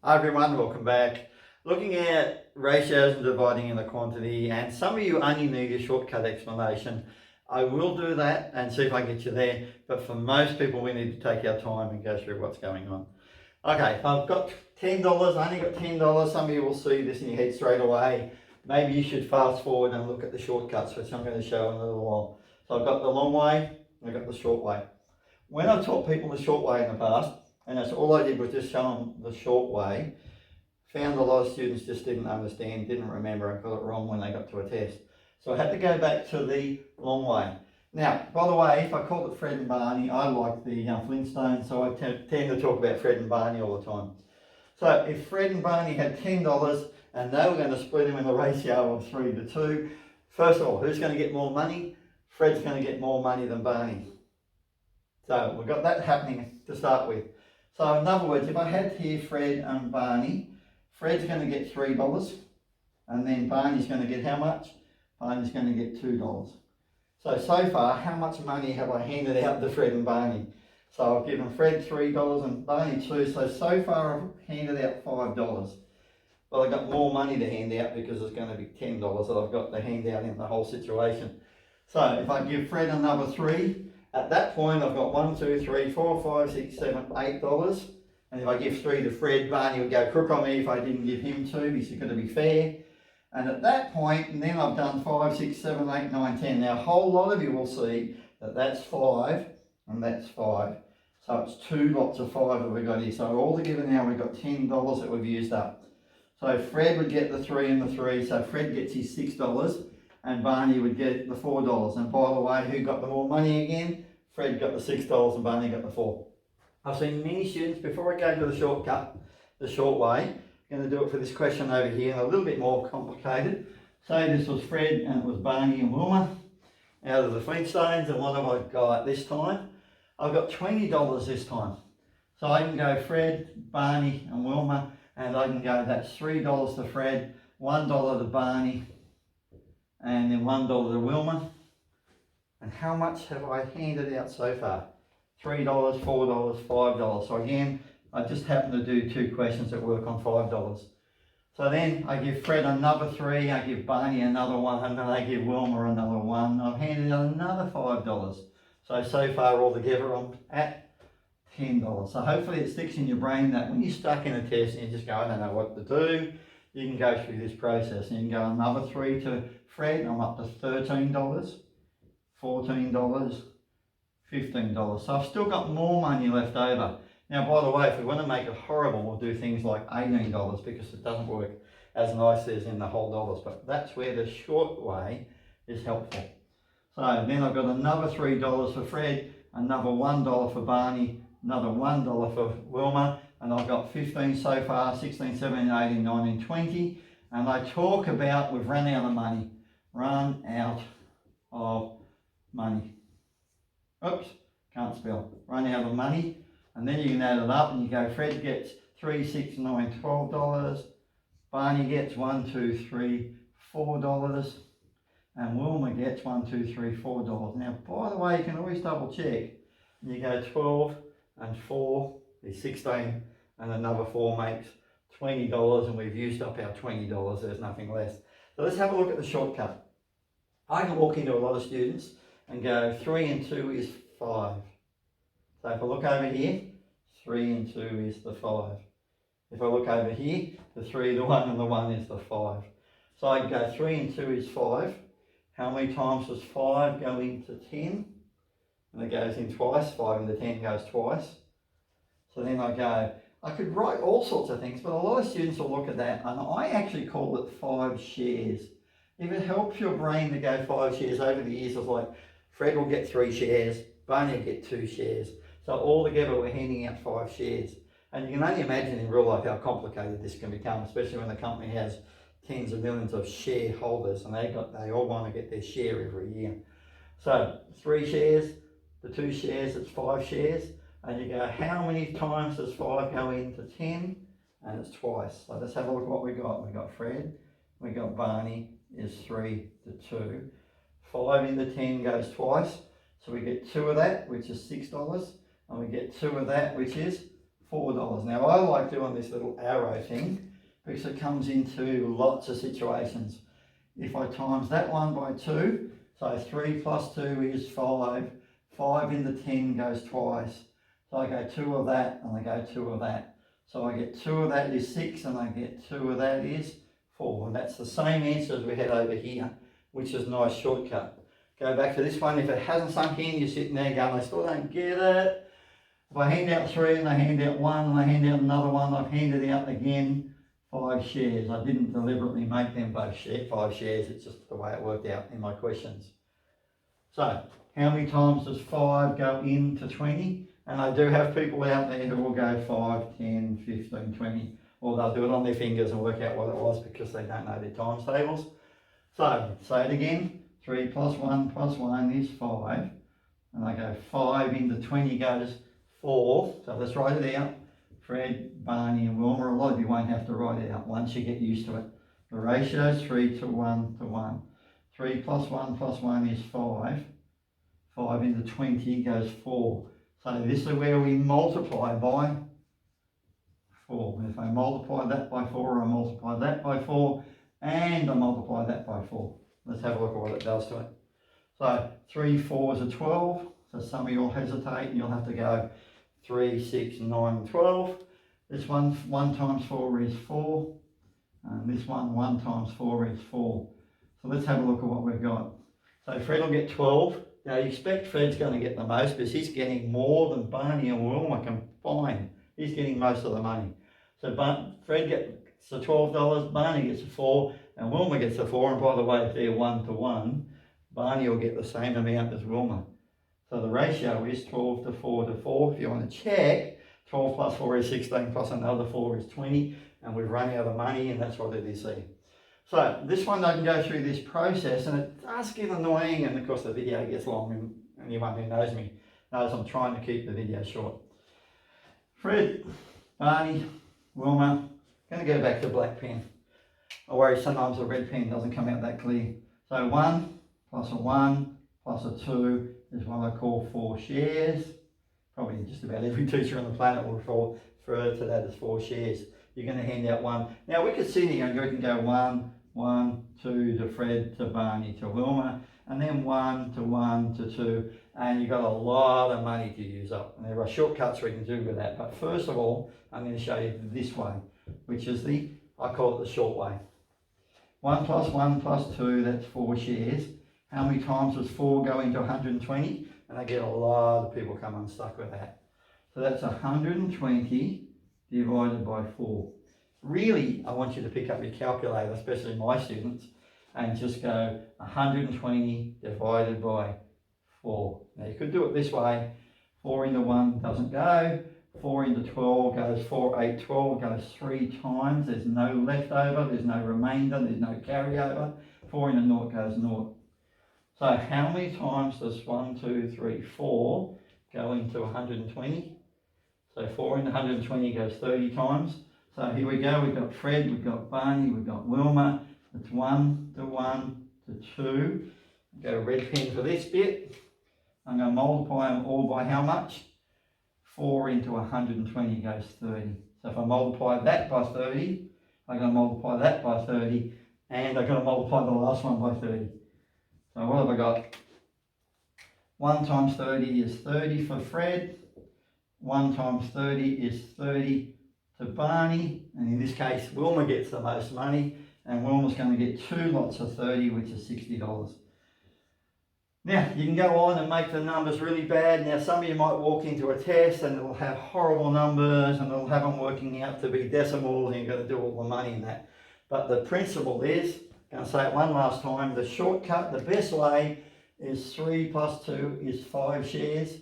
Hi everyone, welcome back. Looking at ratios and dividing in the quantity, and some of you only need a shortcut explanation. I will do that and see if I can get you there, but for most people we need to take our time and go through what's going on. Okay, I've got $10, I only got $10. Some of you will see this in your head straight away. Maybe you should fast forward and look at the shortcuts, which I'm going to show in a little while. So I've got the long way, I've got the short way. When I've taught people the short way in the past, and that's all I did was just show them the short way, found a lot of students just didn't understand, didn't remember, and got it wrong when they got to a test. So I had to go back to the long way. Now, by the way, if I called it Fred and Barney, I like the Flintstones, so I tend to talk about Fred and Barney all the time. So if Fred and Barney had $10 and they were going to split them in a ratio of 3 to 2, first of all, who's going to get more money? Fred's going to get more money than Barney. So we've got that happening to start with. So in other words, if I had here Fred and Barney, Fred's going to get $3 and then Barney's going to get how much? Barney's going to get $2. So far, how much money have I handed out to Fred and Barney? So I've given Fred $3 and Barney $2. So far I've handed out $5. Well, I've got more money to hand out because it's going to be $10 that I've got to hand out in the whole situation. So if I give Fred another $3, at that point I've got $1, $2, $3, $4, $5, $6, $7, $8. And if I give 3 to Fred, Barney would go crook on me if I didn't give him 2, because he's got to be fair. And at that point, and then I've done 5, 6, 7, 8, 9, 10. Now a whole lot of you will see that that's 5 and that's 5. So it's 2 lots of 5 that we've got here. So altogether now we've got $10 that we've used up. So Fred would get the 3 and the 3. So Fred gets his $6 and Barney would get the $4. And by the way, who got the more money again? Fred got the $6 and Barney got the 4. I've seen many students, before I go to the shortcut, the short way, I'm going to do it for this question over here, a little bit more complicated. Say this was Fred and it was Barney and Wilma out of the Flintstones, and what have I got this time? I've got $20 this time. So I can go Fred, Barney and Wilma, and I can go, that's $3 to Fred, $1 to Barney, and then $1 to Wilma. And how much have I handed out so far? $3, $4, $5. So again, I just happen to do 2 questions that work on $5. So then I give Fred another 3, I give Barney another 1, and then I give Wilma another 1. I've handed out another $5. So far altogether I'm at $10. So hopefully it sticks in your brain that when you're stuck in a test and you just go, I don't know what to do, you can go through this process. And you can go another 3 to Fred, I'm up to $13, $14, $15. So I've still got more money left over. Now, by the way, if we want to make it horrible, we'll do things like $18 because it doesn't work as nicely as in the whole dollars. But that's where the short way is helpful. So then I've got another $3 for Fred, another $1 for Barney, another $1 for Wilma, and I've got 15 so far, 16, 17, 18, 19, 20. And I talk about we've run out of money. Run out of money. Oops, can't spell. Run out of money. And then you can add it up and you go, Fred gets $3, $6, $9, $12. Barney gets $1, $2, $3, $4. And Wilma gets $1, $2, $3, $4. Now, by the way, you can always double check. You go 12 and 4 is 16, and another 4 makes $20, and we've used up our $20. There's nothing left. So let's have a look at the shortcut. I can walk into a lot of students and go 3 and 2 is 5. So if I look over here, 3 and 2 is the 5. If I look over here, the 3, the 1 and the 1 is the 5. So I can go 3 and 2 is 5. How many times does 5 go into 10? And it goes in twice. 5 into 10 goes twice. So then I could write all sorts of things, but a lot of students will look at that, and I actually call it 5 shares. If it helps your brain to go 5 shares over the years, it's like Fred will get 3 shares, Barney will get 2 shares. So all together we're handing out 5 shares. And you can only imagine in real life how complicated this can become, especially when the company has tens of millions of shareholders and they all want to get their share every year. So 3 shares, the 2 shares, it's 5 shares. And you go, how many times does 5 go into 10? And it's twice. So let's have a look at what we got. We got Fred, we got Barney is 3 to 2. 5 into 10 goes twice. So we get 2 of that, which is $6. And we get 2 of that, which is $4. Now I like doing this little arrow thing because it comes into lots of situations. If I times that one by 2, so 3 plus 2 is 5. 5 into 10 goes twice. So I go 2 of that and I go 2 of that. So I get 2 of that is 6 and I get 2 of that is 4. And that's the same answer as we had over here, which is a nice shortcut. Go back to this one. If it hasn't sunk in, you're sitting there going, I still don't get it. If I hand out 3 and I hand out 1 and I hand out another one, I've handed out again 5 shares. I didn't deliberately make them both 5 shares. It's just the way it worked out in my questions. So, how many times does 5 go into 20? And I do have people out there who will go 5, 10, 15, 20, or they'll do it on their fingers and work out what it was because they don't know their times tables. So, say it again. 3 plus 1 is 5. And I go 5 into 20 goes 4. So let's write it out. Fred, Barney and Wilma, a lot of you won't have to write it out once you get used to it. The ratio is 3 to 1 to 1. 3 plus 1 is 5. 5 into 20 goes 4. So this is where we multiply by 4. If I multiply that by 4, I multiply that by 4, and I multiply that by 4. Let's have a look at what it does to it. So 3 4s are 12. So some of you will hesitate and you'll have to go 3, 6, 9, 12. This one, 1 times 4 is 4. And this one, 1 times 4 is 4. So let's have a look at what we've got. So Fred will get 12. Now you expect Fred's going to get the most because he's getting more than Barney and Wilma combined. He's getting most of the money. So Fred gets the $12, Barney gets the 4, and Wilma gets the 4. And by the way, if they're 1 to 1, Barney will get the same amount as Wilma. So the ratio is 12 to 4 to 4. If you want to check, 12 plus 4 is 16 plus another 4 is 20. And we've run out of money, and that's what it is there. So this one doesn't go through this process, and it does get annoying, and of course the video gets long, and anyone who knows me knows I'm trying to keep the video short. Fred, Barney, Wilma, going to go back to black pen. I worry sometimes the red pen doesn't come out that clear. So 1 plus a 1 plus a 2 is what I call 4 shares. Probably just about every teacher on the planet will refer to that as 4 shares. You're going to hand out 1. Now we could sit here and you can go 1, 1, 2 to Fred, to Barney, to Wilma, and then 1 to 1 to 2, and you've got a lot of money to use up. And there are shortcuts we can do with that. But first of all, I'm going to show you this way, which is I call it the short way. 1 plus 2, that's 4 shares. How many times does 4 go into 120? And I get a lot of people come unstuck with that. So that's 120 divided by 4. Really, I want you to pick up your calculator, especially my students, and just go 120 divided by 4. Now you could do it this way. 4 into 1 doesn't go. 4 into 12 goes 4, 8, 12 goes 3 times. There's no leftover, there's no remainder, there's no carryover. 4 into 0 goes 0. So how many times does 1, 2, 3, 4 go into 120? So 4 into 120 goes 30 times. So here we go, we've got Fred, we've got Barney, we've got Wilma. It's 1 to 1 to 2. Go red pen for this bit. I'm going to multiply them all by how much? 4 into 120 goes 30. So if I multiply that by 30, I'm going to multiply that by 30, and I'm going to multiply the last one by 30. So what have I got? 1 times 30 is 30 for Fred. 1 times 30 is 30 to Barney. And in this case, Wilma gets the most money. And Wilma's going to get 2 lots of 30, which is $60. Now, you can go on and make the numbers really bad. Now, some of you might walk into a test and it'll have horrible numbers and it'll have them working out to be decimals and you've got to do all the money in that. But the principle is, I'm going to say it one last time, the shortcut, the best way is 3 plus 2 is 5 shares.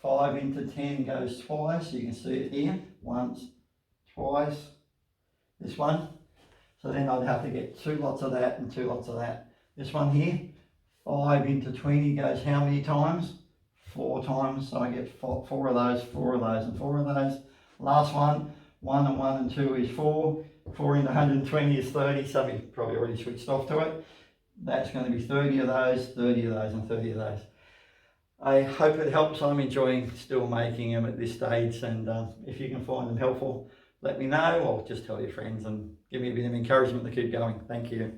5 into 10 goes twice. You can see it here, once, twice, this one. So then I'd have to get 2 lots of that and 2 lots of that. This one here, 5 into 20 goes how many times? 4 times. So I get 4 of those, 4 of those, and 4 of those. Last one, 1 and 1 and 2 is 4. 4 into 120 is 30. Some of you probably already switched off to it. That's going to be 30 of those, 30 of those, and 30 of those. I hope it helps. I'm enjoying still making them at this stage, and if you can find them helpful, let me know, or just tell your friends and give me a bit of encouragement to keep going. Thank you.